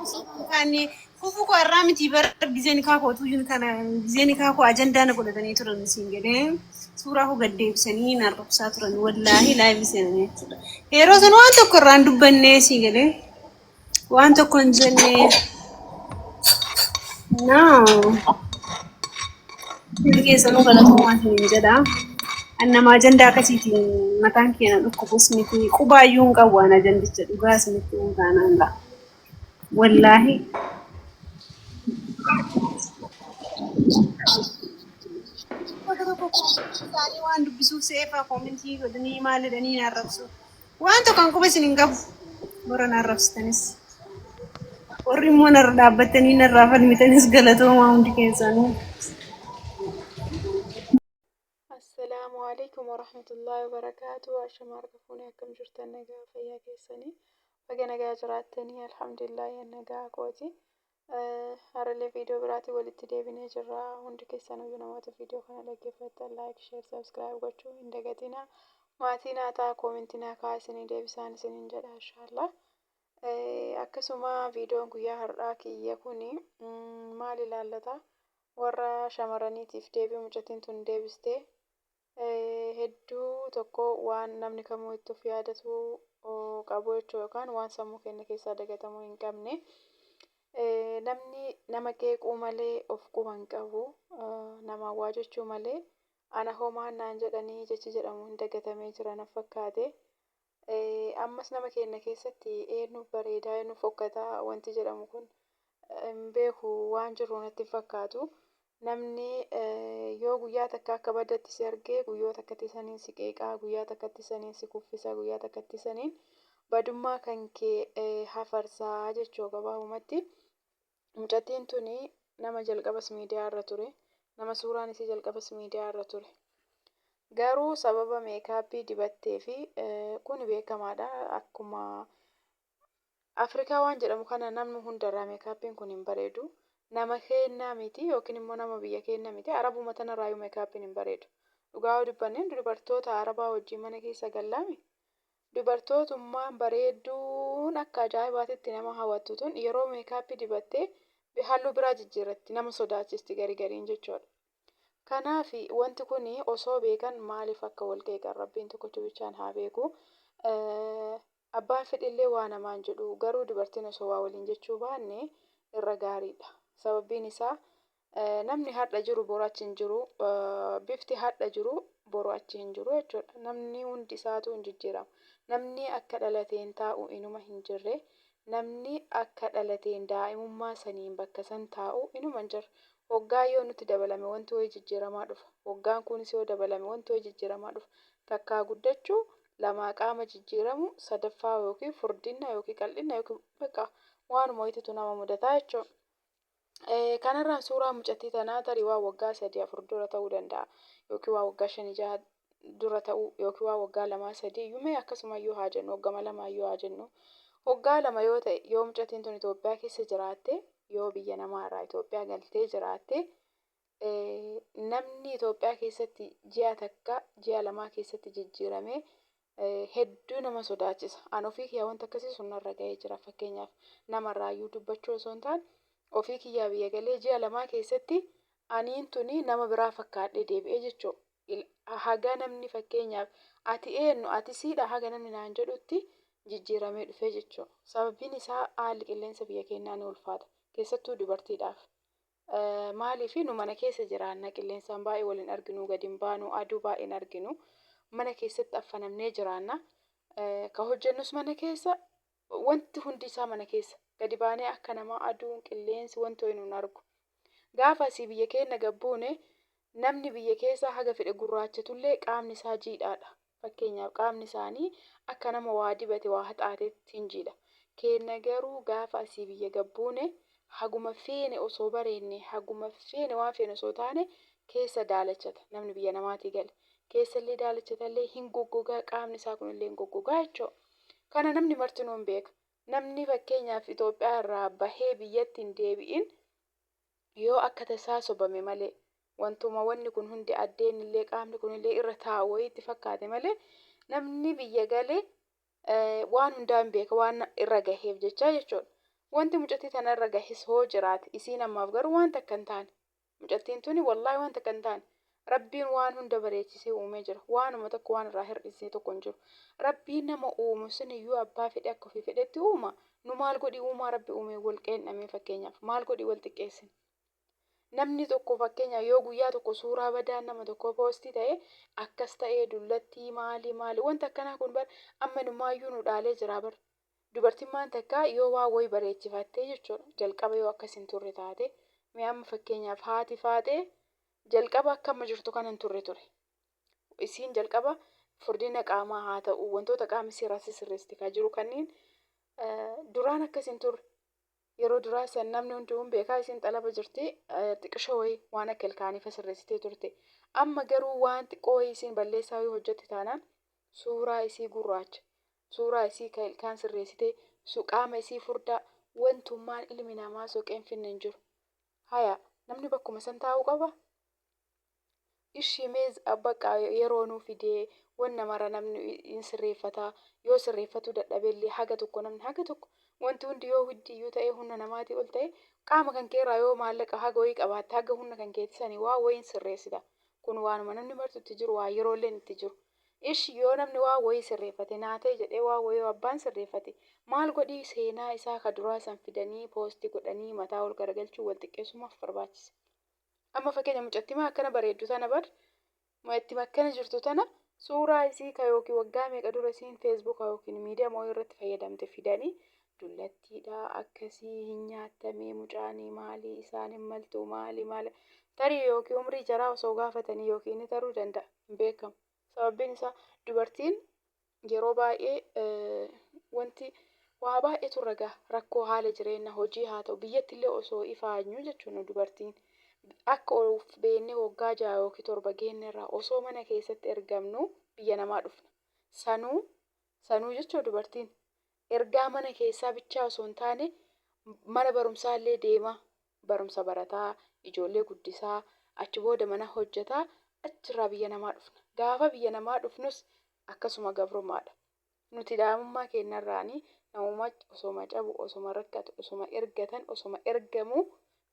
Kani kufu ko arramiti bar gizeni ka ko tuyun kana gizeni ka ko ajanda na godani turan singede sura ko gadde bisani na rubsa turan wallahi la bisani hero san wanto ko randu banne singede wanto kon jenne no ke sanu kala to ma singeda annama ajanda kasiti matan kenan ko busmiti qubayun qawana jandice dugas mitu gananga wallahi Isaanii waan dubbisuuf seefaa koomintii godhanii maal jedhanii na arrabsu. Waan tokko quba isin hin qabu. Bora na arrabsitanis. Warri immoo narra dhaabbattanii narraa falmitanis galatoomaa hundi keessanuu. Assalaamu alaikum warahmatullahi wabarakatuh. Ashama argafuuni akkam jirtan nagaa fayyaa keessanii. Baga nagaa jiraattanii alhamdulillah nagaa kooti. Harallee viidiyoo biraatii walitti deebinee jirra. Hundi keessaniyyuu namoota viidiyoo kana dhaggeeffattan like, share, subscribe gochuu hin dagatinaa. Maatii naa ta'a koomentii naa kaa'aa isinii deebisaan isiniin jedha inshallah. Akkasuma viidiyoon guyyaa har'aa kiyya kuni maal ilaallata? Warra shamarraniitiif deebii mucattiin tun deebistee hedduu tokko waan namni kamuu itti of yaadatu qabu jechuu yookaan waan sammuu keenya keessaa dagatamuu hin qabne. Namni nama qeequu malee of quba hin qabu. Nama waa jechuu malee ana homaa naan jedhanii jechi jedhamu hin dagatamee jira na fakkaate. Ammas nama keenya keessatti eenyuuf bareedaa eenyuuf fokkataa wanti jedhamu kun hin beeku waan jiru natti fakkaatu. Namni yoo guyyaa takka akka baddatti si argee guyyaa takkatti saniin si qeeqaa guyyaa takkatti saniin si kuffisa guyyaa takkatti saniin badummaa kan kee hafarsaa jechuu gabaabumatti. Mucattiin tuni nama jalqabas miidiyaa irra ture. Nama suuraan isii jalqabas miidiyaa irra ture. Garuu sababa meekaappii dibattee fi kun beekamaadha. Akkuma Afrikaa waan jedhamu kana namni hundarraa meekaappiin kun hin bareedu. Nama keenyaa miti yookiin immoo nama biyya keenyaa miti. Arabuma tanarraayyuu meekaappiin hin bareedu. Dhugaa dubbanneen dubartoota Arabaa wajjin mana keessa gallaami. Dubartootummaan bareedduun akka ajaa'ibaatitti nama hawwattu tun yeroo meekaappii dibattee halluu biraa jijjiirratti nama sodaachisti gariin jechuudha. Kanaaf wanti kun osoo beekan maaliif akka wal qeeqan rabbiin tokkotu bichaan haa beeku. Abbaan fedhillee waa namaan jedhu garuu dubartiin osoo waa waliin jechuu baanne irra gaariidha. Sababbiin isaa namni har'a jiru boru achi hin jiru. Bifti har'a jiru boru achi hin jiru jechuudha. Namni hundi isaatu hin jijjiiramu. Namni akka dhalateen taa'u inuma hin jirre. Namni akka dhalateen daa'imummaa saniin bakka san taa'u inuma hin jirre. Waggaa yoo nuti dabalame wanti wayii jijjiiramaa dhufa. Waggaan kunis yoo dabalame wanti wayii jijjiiramaa dhufa. Takkaa guddachuu, lamaa qaama jijjiiramu, sadaffaa yookiin furdina yookiin qal'ina yookiin bakka waanuma wayiitu nama mudataa jechuudha. Kanarraan suuraa mucattii tanaa tarii waan waggaa 3-4 dura ta'uu danda'a. Yookiin waan waggaa 5-6 dura ta'uu yookiin waan waggaa 2-3 yuumee akkasumayyuu haa jennu waggaa 2 haa jennu. Waggaa 2 yoo ta'e yoo mucattiin tun Itoophiyaa keessa jiraatte yoo biyya namaarraa Itoophiyaa galtee jiraatte namni Itoophiyaa keessatti ji'a takka ji'a 2 keessatti jijjiirame hedduu nama sodaachisa. An ofii kiyyaa wanta akkasii sunnarra ga'ee jira fakkeenyaaf namarraayyuu dubbachuu osoo hin taane ofii kiyyaa biyya galee ji'a 2 keessatti aniin tuni nama biraa fakkaadhee deebi'ee jechuudha. Haga namni fakkeenyaaf ati eenyu ati siidha haga namni naan jedhutti jijjiiramee dhufee jechuudha. Sababbiin isaa haalli qilleensa biyya keenyaa ni ulfaata. Keessattuu dubartiidhaaf. Maaliif nu mana keessa jiraanna qilleensaan baay'ee waliin arginu gadi hin baanu aduu baay'een arginu. Mana keessatti affanamnee jiraanna. Ka hojjennus mana keessa wanti hundi isaa mana keessa. Gadi baanee akka namaa aduun qilleensi wanti wayi nun argu. Gaafa asii biyya keenya gabbuune namni biyya keessa haga fedhe gurraachatullee qaamni isaa jiidhaadha. Fakkeenyaaf qaamni isaanii akka nama waa dibate waa haxaatetti hin jiidha. Keenya garuu gaafa asii biyya gabbuune haguma feene osoo bareenne haguma feene waan feene osoo taane keessa daalachata namni biyya namaatii gale. Keessallee daalachatallee hin goggogaa qaamni isaa kunillee hin goggogaa jechuudha. Kana namni martinuu hin beeka. Namni fakkeenyaaf Itoophiyaa irraa bahee biyyatti hin deebi'in yoo akka tasaa sobame malee wantuma wanni kun hundi addeen illee qaamni kunillee irra taa'u wayiitti fakkaate malee namni biyya galee waan hundaa hin beeka waan irra gaheef jecha jechuudha. Wanti mucattii tanarra gahis hoo jiraate isiin ammaaf garuu wanta akka hin taane. Mucattiin tuni wallaahi wanta akka hin taane. Rabbiin waan hunda bareechisee uumee jira. Waanuma tokko waan irraa hir'isee tokko hin jiru. Rabbiin nama uumu suniyyuu abbaa fedhe akka ofii fedhetti uuma. Nu maal godhii uumaa rabbi uumee wal qeennamee fakkeenyaaf maal godhii wal xiqqeessine. Namni tokko fakkeenyaaf yoo guyyaa tokko suuraa badaan nama tokko poostii ta'e akkas ta'ee dullattii maali wanta akkanaa kun bar amma numaayyuu nu dhaalee jira bar. Dubartiin maan takkaa yoo waa wayii bareechifattee jechuudha jalqaba yoo akkas hin turre taate mee amma fakkeenyaaf haati faatee jalqaba akka amma jirtu kana hin turre ture. Isiin jalqaba furdina qaamaa haa ta'u wantoota qaama irraa sirreessite kan jiru kanneen duraan akkas hin turre. Yeroo duraa san namni hunduu beekaa isiin xalaba jirti xiqqishoo wayii waan akka ilkaanii sirreessitee turte. Amma garuu waan xiqqoo wayii isiin balleessaa yoo hojjette taanaan suuraa isii gurraacha. Suuraa isii kan ilkaan sirreessitee qaama isii furdaa wantummaan ilmi namaa soqeen finne hin jiru. Haya namni bakkuma san taa'uu qaba. Ishii meez bakka yeroo nuu fidee wanna mara namni hin sirreeffataa yoo sirreeffatu dadhabeellee haga tokko namni haga tokko wanti hundi yoo hiddiyyuu ta'ee humna namaatii ol ta'e qaama kan keerraa yoo maallaqa haga wayii qabaatte haga humna kan keettisanii waa wayiin sirreessita. Kun waanuma namni martutti jiru waa yeroolleen itti jiru. Ishi yoo namni waa wayii sirreeffate naa ta'e jedhee waa wayii abbaan sirreeffate maal godhii seenaa isaa ka duraa san fidanii poostii godhanii mataa ol garagalchuu wal xiqqeessumaaf barbaachisa. Amma fakkeenya mucattii akkana bareeddu tana bar mucattii akkana jirtu tana suuraa isii ka yookiin waggaa meeqa dura isiin feesbuukaa yookiin miidiyaa moo irratti fayyadamte fidanii dullattiidha akkasii hin nyaattamee mucaanii maalii isaan hin maltuu maali tarii yookiin umrii jaraa osoo gaafatanii yookiin ni taruu danda'a hin beekamu. Sababbiin isaa dubartiin yeroo baay'ee wanti waa baay'eetu ragaa rakkoo haala jireenya hojii haa ta'u biyyattillee osoo ifaanyu jechuun dubartiin akka of beennee waggaa 6 yookiin 7 geenyerraa osoo mana keessatti ergamnu biyya namaa dhufna. Sanuu jechuun dubartiin ergaa mana keessaa bichaa osoo hin taane mana barumsaallee deema barumsa barataa ijoollee guddisaa achi booda mana hojjetaa achirraa biyya namaa dhufna. Gaafa biyya namaa dhufnus akkasuma gabrummaadha. Nuti daa'imummaa keenyarraanii namummaa osoma cabu osoma rakkatu osoma ergatan osoma ergamu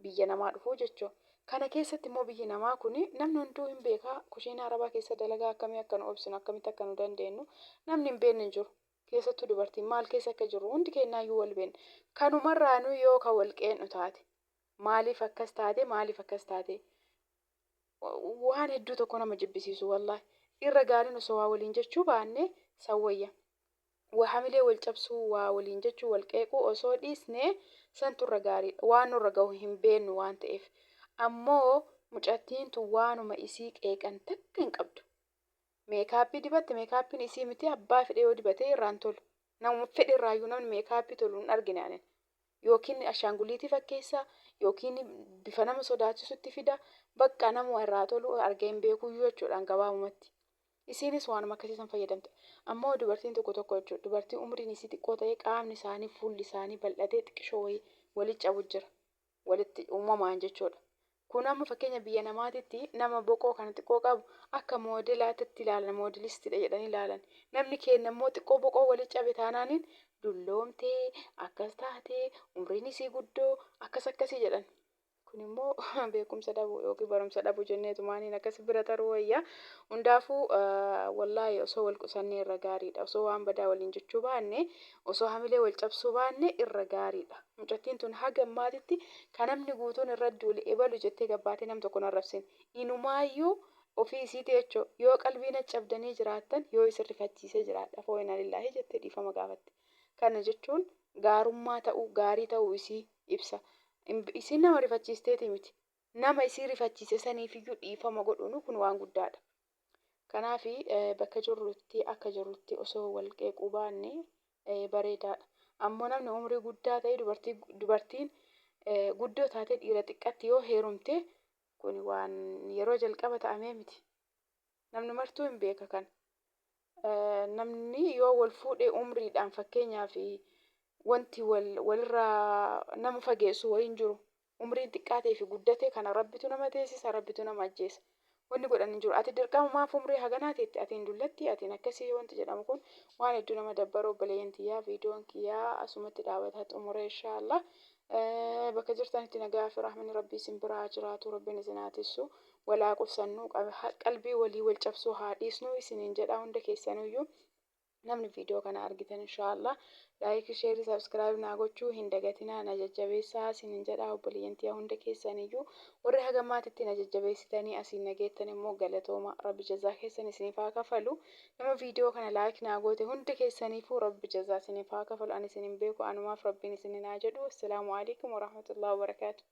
biyya namaa dhufuu jechuudha. Kana keessatti immoo biyyi namaa kun namni hunduu hin beekaa kushiinaa arabaa keessa dalagaa akkamii akka nu obsinu akkamitti akka nu dandeenyu namni hin beekne hin jiru. Keessattuu dubartiin maal keessa akka jiru hundi keenyaayyuu wal beekna. Kanumarraanuu yoo kan wal qeennu taate maaliif akkas taate waan hedduu tokko nama jibbisiisu wallaahi. Irra gaariin osoo waa waliin jechuu baanne sawwayya. Hamilee wal cabsuu waa waliin jechuu wal qeequu osoo dhiisne santu irra gaariidha. Waan nurra gahu hin beeknu waan ta'eef. Ammoo mucattiin tun waanuma isii qeeqan takka hin qabdu. Meekaappii dibatte meekaappiin isii miti abbaa fedhe yoo dibate irraan tolu. Namuma fedhe irraayyuu namni meekaappii tolu hin argine anen. Yookiin ashaanguliitii fakkeessaa yookiin bifa nama sodaachisutti fida bakka nama irraa tolu argee hin beekuyyuu jechuudhaan gabaabumatti. Isiinis waanuma akkasiisan fayyadamte. Ammoo dubartiin tokko jechuudha. Dubartiin umriin isii xiqqoo ta'ee qaamni isaanii fuulli isaanii bal'atee xiqqishoo wayii walitti cabu jira. Walitti uumamaan jechuudha. Kun amma fakkeenya biyya namaatitti nama boqoo kana xiqqoo qabu akka moodelaatitti ilaalan moodelistiidha jedhanii ilaalan. Namni keenya immoo xiqqoo boqoo walitti cabe taanaaniin dulloomtee akkas taatee umriin isii guddoo akkasii jedhan. Kun immoo beekumsa dhabuu yookiin barumsa dhabuu jenneetu maaniin akkas bira taruu wayyaa. Hundaafuu wallaahi osoo wal qusannee irra gaariidha. Osoo waan badaa waliin jechuu baanne osoo hamilee wal cabsuu baanne irra gaariidha. Mucattiin tun haga ammaatitti kan namni guutuun irra duule ebalu jettee gabbaatee nam tokko narrabsin. Inumaayyuu ofii isiiti jechuudha. Yoo qalbii na cabdanii jiraattan yoo isin rifachiisee jiraadha fooyina lillaahi jettee dhiifama gaafatte. Kana jechuun gaarummaa ta'uu gaarii ta'uu isii ibsa. Isiin nama rifachiisteeti miti. Nama isii rifachiise saniifiyyuu dhiifama godhuun kun waan guddaadha. Kanaaf bakka jirrutti akka jirrutti osoo wal qeequu baanne bareedaadha. Ammoo namni umrii guddaa ta'e dubartiin guddoo taatee dhiira xiqqaatti yoo heerumte kun waan yeroo jalqaba ta'amee miti. Namni martuu hin beeka kan. Namni yoo wal fuudhee umriidhaan fakkeenyaaf wanti walirraa nama fageessu wayiin jiru umriin xiqqaa ta'ee fi guddate kana rabbitu nama teessisa rabbitu nama ajjeesa. wanni godhan hin jiru. Ati dirqama maaf umrii haganaatiitti atiin dullatti atiin akkasii wanti jedhamu kun waan hedduu nama dabbaru obboleeyyan tiyyaa viidiyoon kiyyaa asumatti dhaabata xumure inshaallah. Bakka jirtanitti nagaa fi rahmanni rabbii isin biraa jiraatu rabbiin isin haa tissu walaa qusannuu qalbii walii wal cabsuu haa dhiisnu isiniin jedha hunda keessanuyyuu. Namni viidiyoo kana argitan inshaallah laayikii sheerii sabskiraayib naa gochuu hin dagatinaa na jajjabeessaa isiniin jedha obboleeyyan tiyyaa hunda keessaniyyuu. Warri hagammaatitti na jajjabeessitanii asiin nageettan immoo galatooma rabbi jazaa keessan isiniif haa kafalu. Nama viidiyoo kana laayik naa goote hundi keessaniifuu rabbi jazaa isiniif haa kafalu. Ani isinin beeku anumaaf rabbiin isinin haa jedhu. Assalaamu alaikum warahmatullahi wabarakaatu.